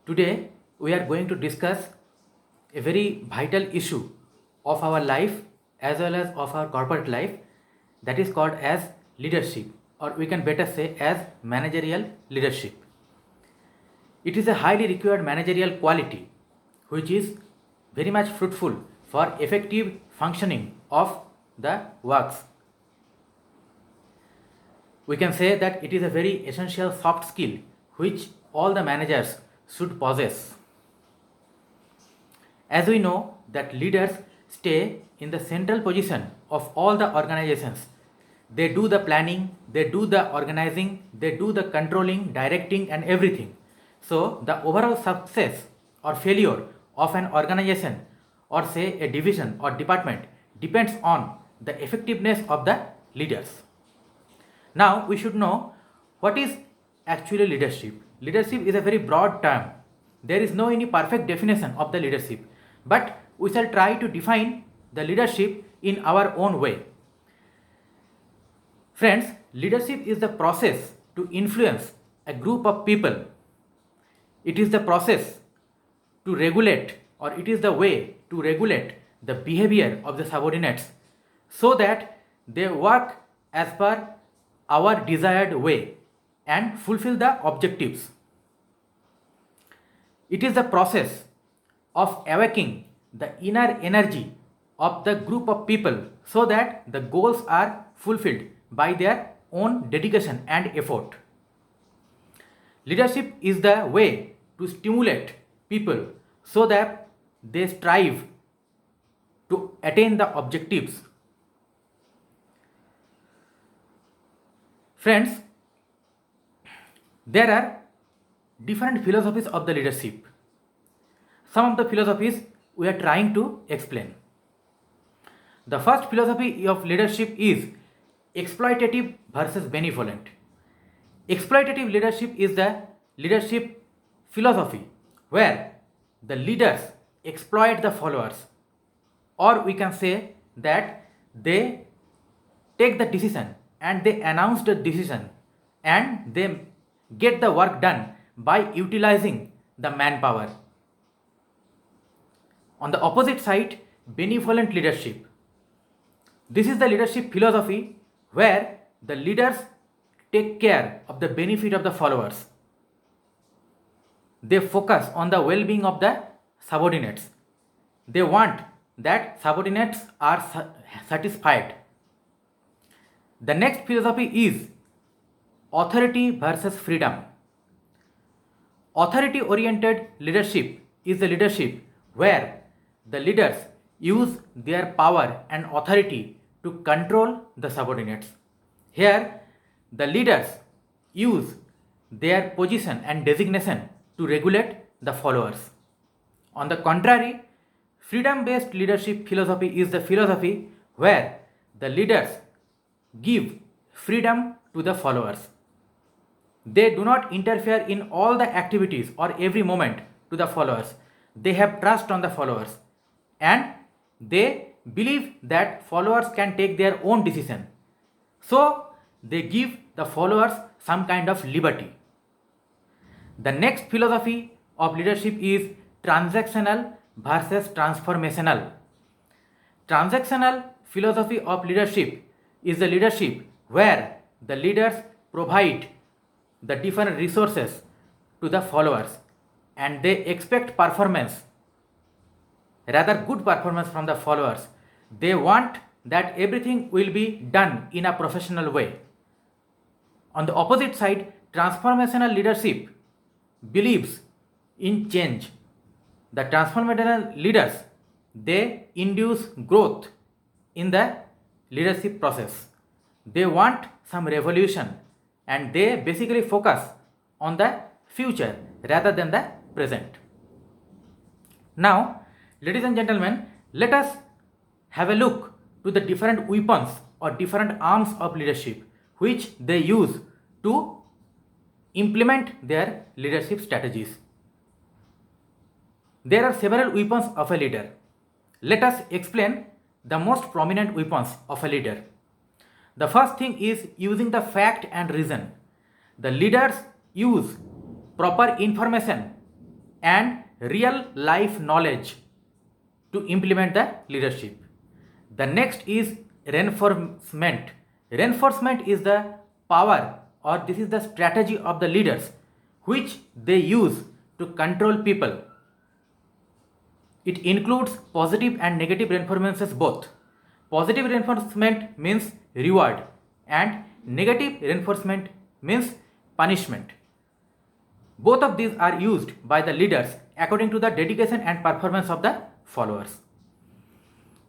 Today, we are going to discuss a very vital issue of our life as well as of our corporate life, that is called as leadership, or we can better say as managerial leadership. It is a highly required managerial quality which is very much fruitful for effective functioning of the works. We can say that it is a very essential soft skill which all the managers should possess. As we know that leaders stay in the central position of all the organizations. They do the planning, they do the organizing, they do the controlling, directing and everything. So the overall success or failure of an organization or say a division or department depends on the effectiveness of the leaders. Now we should know what is actually leadership. Leadership is a very broad term. There is no any perfect definition of the leadership, but we shall try to define the leadership in our own way. Friends, leadership is the process to influence a group of people. It is the process to regulate, or it is the way to regulate the behavior of the subordinates so that they work as per our desired way and fulfill the objectives. It is the process of awakening the inner energy of the group of people so that the goals are fulfilled by their own dedication and effort. Leadership is the way to stimulate people so that they strive to attain the objectives. Friends, there are different philosophies of the leadership. Some of the philosophies we are trying to explain. The first philosophy of leadership is exploitative versus benevolent. Exploitative leadership is the leadership philosophy where the leaders exploit the followers, or we can say that they take the decision and they announce the decision and they get the work done by utilizing the manpower. On the opposite side, benevolent leadership. This is the leadership philosophy where the leaders take care of the benefit of the followers. They focus on the well-being of the subordinates. They want that subordinates are satisfied. The next philosophy is authority versus freedom. Authority-oriented leadership is the leadership where the leaders use their power and authority to control the subordinates. Here, the leaders use their position and designation to regulate the followers. On the contrary, freedom-based leadership philosophy is the philosophy where the leaders give freedom to the followers. They do not interfere in all the activities or every moment to the followers. They have trust on the followers and they believe that followers can take their own decision. So they give the followers some kind of liberty. The next philosophy of leadership is transactional versus transformational. Transactional philosophy of leadership is the leadership where the leaders provide the different resources to the followers and they expect performance, rather good performance from the followers. They want that everything will be done in a professional way. On the opposite side, transformational leadership believes in change. The transformational leaders, they induce growth in the leadership process. They want some revolution and they basically focus on the future rather than the present. Now, ladies and gentlemen, let us have a look to the different weapons or different arms of leadership which they use to implement their leadership strategies. There are several weapons of a leader. Let us explain the most prominent weapons of a leader. The first thing is using the fact and reason. The leaders use proper information and real life knowledge to implement the leadership. The next is reinforcement. Reinforcement is the power, or this is the strategy of the leaders which they use to control people. It includes positive and negative reinforcements both. Positive reinforcement means reward and negative reinforcement means punishment. Both of these are used by the leaders according to the dedication and performance of the followers.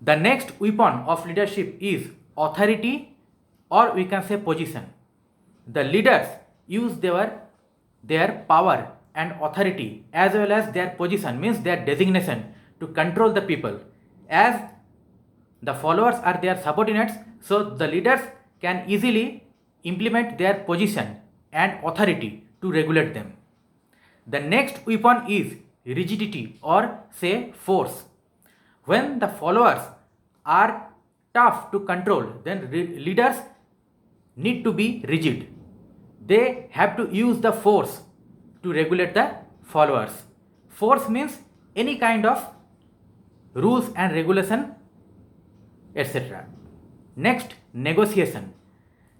The next weapon of leadership is authority, or we can say position. The leaders use their power and authority as well as their position, means their designation, to control the people. As the followers are their subordinates, so the leaders can easily implement their position and authority to regulate them. The next weapon is rigidity, or say force. When the followers are tough to control, then leaders need to be rigid. They have to use the force to regulate the followers. Force means any kind of rules and regulation, etc. Next, negotiation.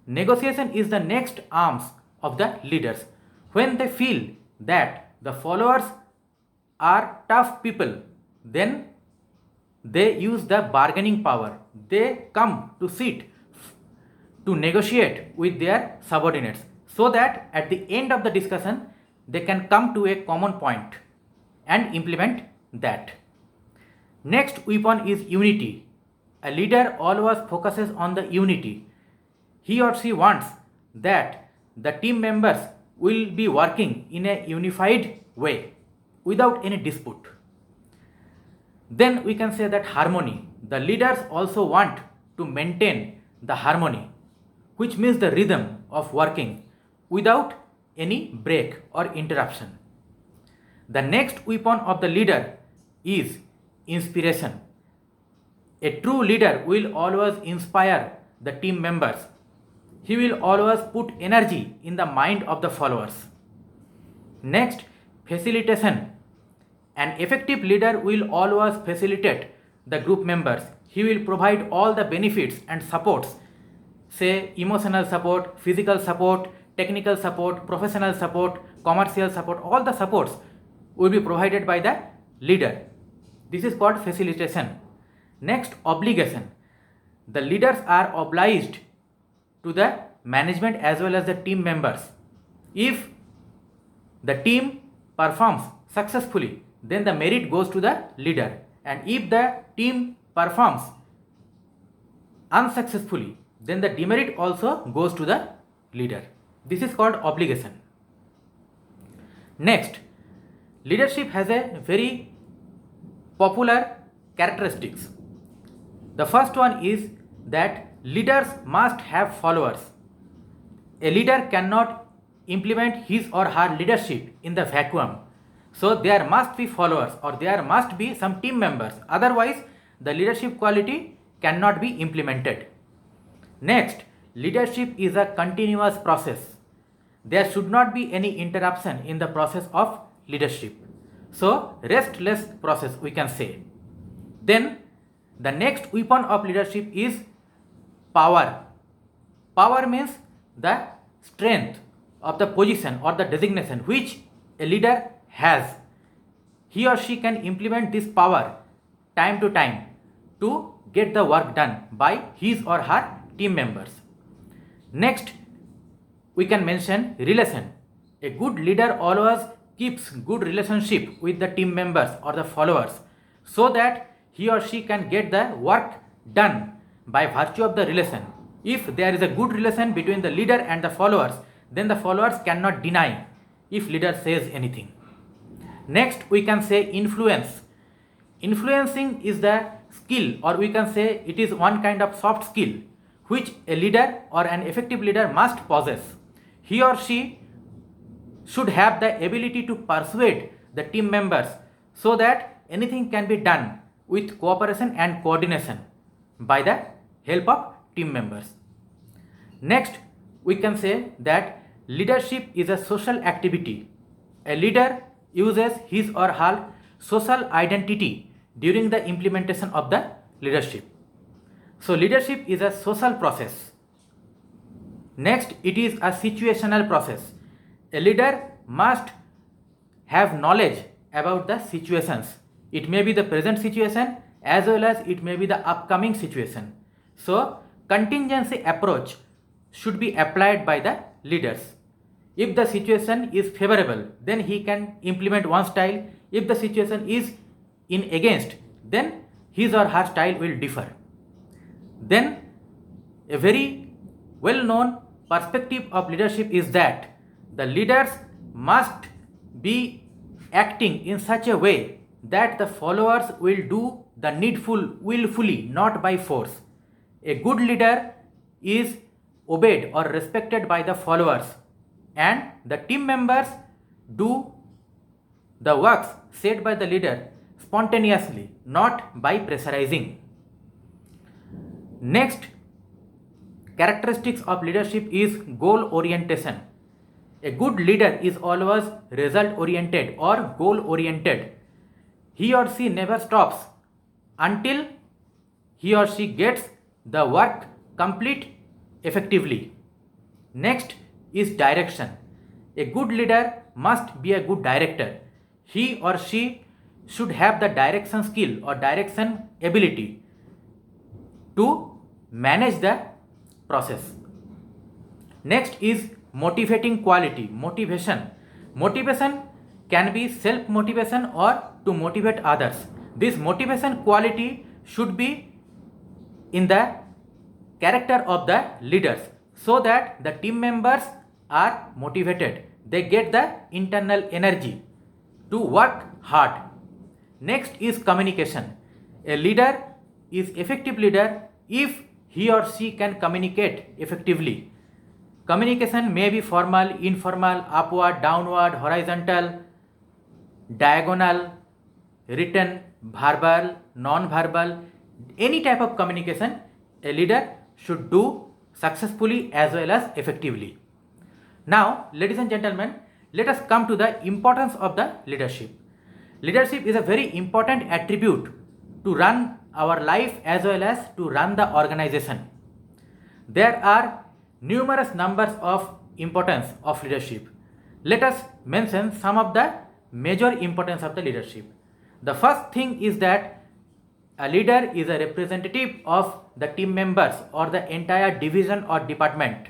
Negotiation is the next arms of the leaders. When they feel that the followers are tough people, then they use the bargaining power. They come to sit to negotiate with their subordinates, so that at the end of the discussion they can come to a common point and implement that. Next weapon is unity. A leader always focuses on the unity. He or she wants that the team members will be working in a unified way without any dispute. Then we can say that harmony. The leaders also want to maintain the harmony, which means the rhythm of working without any break or interruption. The next weapon of the leader is inspiration. A true leader will always inspire the team members. He will always put energy in the mind of the followers. Next, facilitation. An effective leader will always facilitate the group members. He will provide all the benefits and supports, say emotional support, physical support, technical support, professional support, commercial support. All the supports will be provided by the leader. This is called facilitation. Next, obligation. The leaders are obliged to the management as well as the team members. If the team performs successfully, then the merit goes to the leader, and if the team performs unsuccessfully, then the demerit also goes to the leader. This is called obligation. Next, leadership has a very popular characteristics. The first one is that leaders must have followers. A leader cannot implement his or her leadership in the vacuum. So there must be followers, or there must be some team members. Otherwise, the leadership quality cannot be implemented. Next, leadership is a continuous process. There should not be any interruption in the process of leadership. So, restless process we can say. Then, the next weapon of leadership is power. Power means the strength of the position or the designation which a leader has. He or she can implement this power time to time to get the work done by his or her team members. Next, we can mention relation. A good leader always keeps good relationship with the team members or the followers, so that he or she can get the work done by virtue of the relation. If there is a good relation between the leader and the followers, then the followers cannot deny if leader says anything. Next, we can say influence. Influencing is the skill, or we can say it is one kind of soft skill which a leader or an effective leader must possess. He or she should have the ability to persuade the team members so that anything can be done with cooperation and coordination by the help of team members. Next, we can say that leadership is a social activity. A leader uses his or her social identity during the implementation of the leadership. So leadership is a social process. Next, it is a situational process. A leader must have knowledge about the situations. It may be the present situation as well as it may be the upcoming situation. So contingency approach should be applied by the leaders. If the situation is favorable, then he can implement one style. If the situation is in against, then his or her style will differ. Then a very well known perspective of leadership is that the leaders must be acting in such a way that the followers will do the needful willfully, not by force. A good leader is obeyed or respected by the followers, and the team members do the works said by the leader spontaneously, not by pressurizing. Next characteristics of leadership is goal orientation. A good leader is always result oriented or goal oriented. He or she never stops until he or she gets the work complete effectively. Next is direction. A good leader must be a good director. He or she should have the direction skill or direction ability to manage the process. Next is motivating quality, motivation. Motivation can be self motivation or to motivate others. This motivation quality should be in the character of the leaders so that the team members are motivated. They get the internal energy to work hard. Next is communication. A leader is effective leader if he or she can communicate effectively. Communication may be formal, informal, upward, downward, horizontal, diagonal, written, verbal, non-verbal, any type of communication a leader should do successfully as well as effectively. Now, ladies and gentlemen, let us come to the importance of the leadership. Leadership is a very important attribute to run our life as well as to run the organization. There are numerous numbers of importance of leadership. Let us mention some of the major importance of the leadership. The first thing is that a leader is a representative of the team members or the entire division or department.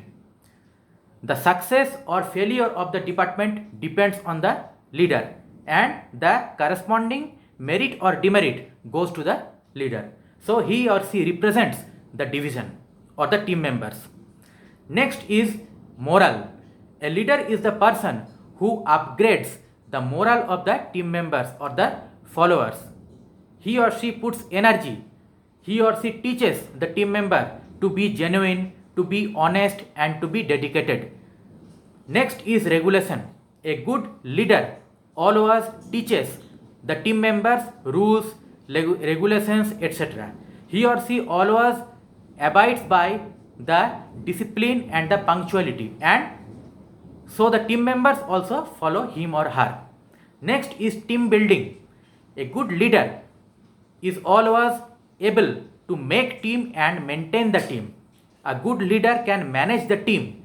The success or failure of the department depends on the leader, and the corresponding merit or demerit goes to the leader. So he or she represents the division or the team members. Next is moral. A leader is the person who upgrades the moral of the team members or the followers. He or she puts energy. He or she teaches the team member to be genuine, to be honest, and to be dedicated. Next is regulation. A good leader always teaches the team members rules, regulations, etc. He or she always abides by the discipline and the punctuality, and so the team members also follow him or her. Next is team building. A good leader is always able to make team and maintain the team. A good leader can manage the team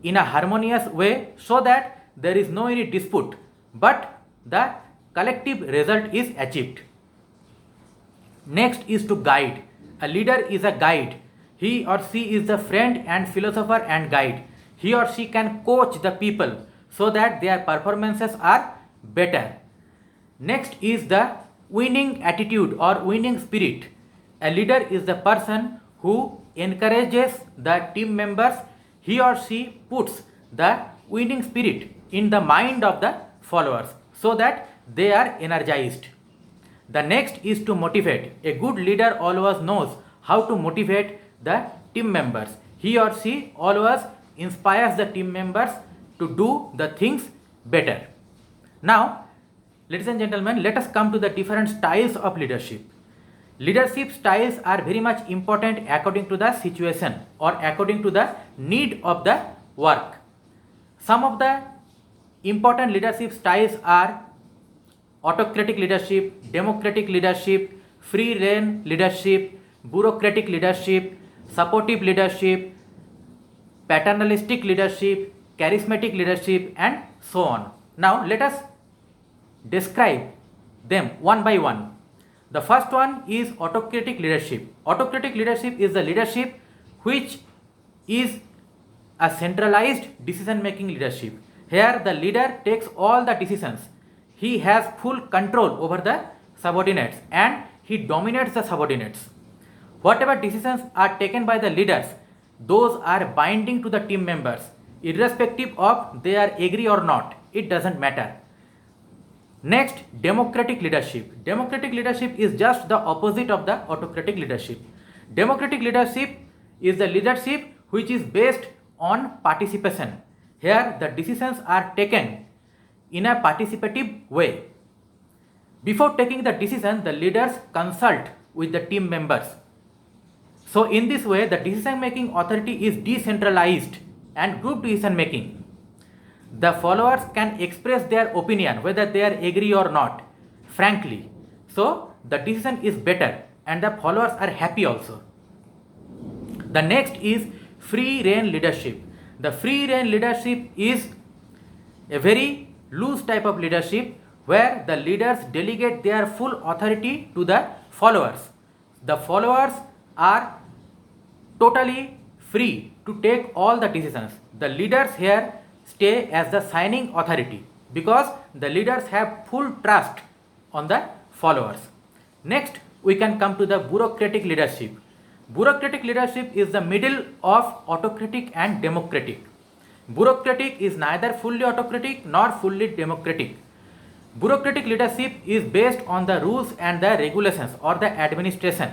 in a harmonious way so that there is no any dispute, but the collective result is achieved. Next is to guide. A leader is a guide. He or she is the friend and philosopher and guide. He or she can coach the people so that their performances are better. Next is the winning attitude or winning spirit. A leader is the person who encourages the team members. He or she puts the winning spirit in the mind of the followers so that they are energized. The next is to motivate. A good leader always knows how to motivate the team members. He or she always inspires the team members to do the things better. Now, ladies and gentlemen, let us come to the different styles of leadership. Leadership styles are very much important according to the situation or according to the need of the work. Some of the important leadership styles are autocratic leadership, democratic leadership, free reign leadership, bureaucratic leadership, supportive leadership, paternalistic leadership, charismatic leadership, and so on. Now let us describe them one by one. The first one is autocratic leadership. Autocratic leadership is the leadership which is a centralized decision making leadership. Here the leader takes all the decisions. He has full control over the subordinates and he dominates the subordinates. Whatever decisions are taken by the leaders, those are binding to the team members, irrespective of they are agree or not. It doesn't matter. Next, democratic leadership. Democratic leadership is just the opposite of the autocratic leadership. Democratic leadership is the leadership which is based on participation. Here the decisions are taken in a participative way. Before taking the decision, the leaders consult with the team members. So in this way, the decision making authority is decentralized and group decision making. The followers can express their opinion whether they are agree or not frankly. So the decision is better and the followers are happy also. The next is free reign leadership. The free reign leadership is a very loose type of leadership where the leaders delegate their full authority to the followers. The followers are totally free to take all the decisions. The leaders here stay as the signing authority because the leaders have full trust on the followers. Next, we can come to the bureaucratic leadership. Bureaucratic leadership is the middle of autocratic and democratic. Bureaucratic is neither fully autocratic nor fully democratic. Bureaucratic leadership is based on the rules and the regulations or the administration.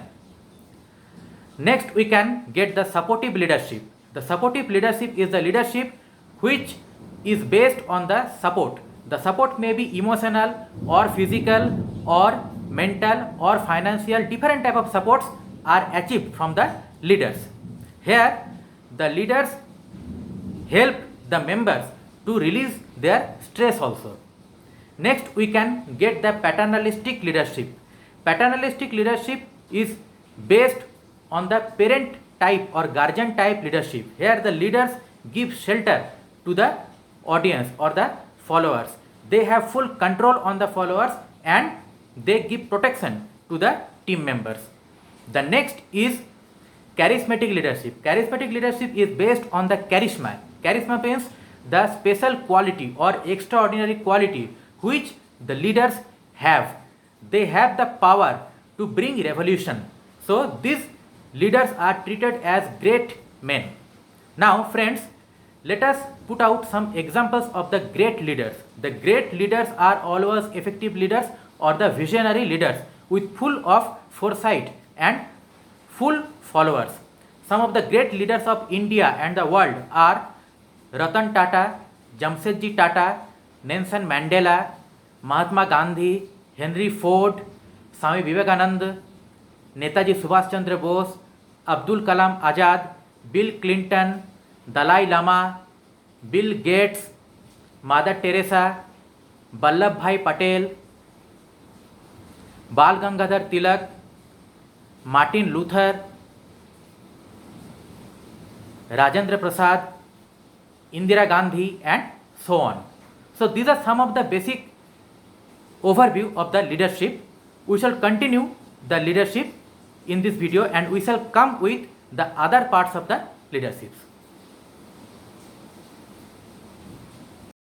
Next, we can get the supportive leadership. The supportive leadership is the leadership which is based on the support. The support may be emotional or physical or mental or financial. Different type of supports are achieved from the leaders. Here the leaders help the members to release their stress also. Next, we can get the paternalistic leadership. Paternalistic leadership is based on the parent type or guardian type leadership. Here the leaders give shelter to the audience or the followers. They have full control on the followers and they give protection to the team members. The next is charismatic leadership. Charismatic leadership is based on the charisma. Charisma means the special quality or extraordinary quality which the leaders have. They have the power to bring revolution. So these leaders are treated as great men. Now friends, let us put out some examples of the great leaders. The great leaders are always effective leaders or the visionary leaders with full of foresight and full followers. Some of the great leaders of India and the world are Ratan Tata, Jamshedji Tata, Nelson Mandela, Mahatma Gandhi, Henry Ford, Swami Vivekananda, Netaji Subhash Chandra Bose, Abdul Kalam Azad, Bill Clinton, Dalai Lama, Bill Gates, Mother Teresa, Vallabhbhai Patel, Bal Gangadhar Tilak, Martin Luther, Rajendra Prasad, Indira Gandhi, and so on. So these are some of the basic overview of the leadership. We shall continue the leadership in this video and we shall come with the other parts of the leaderships.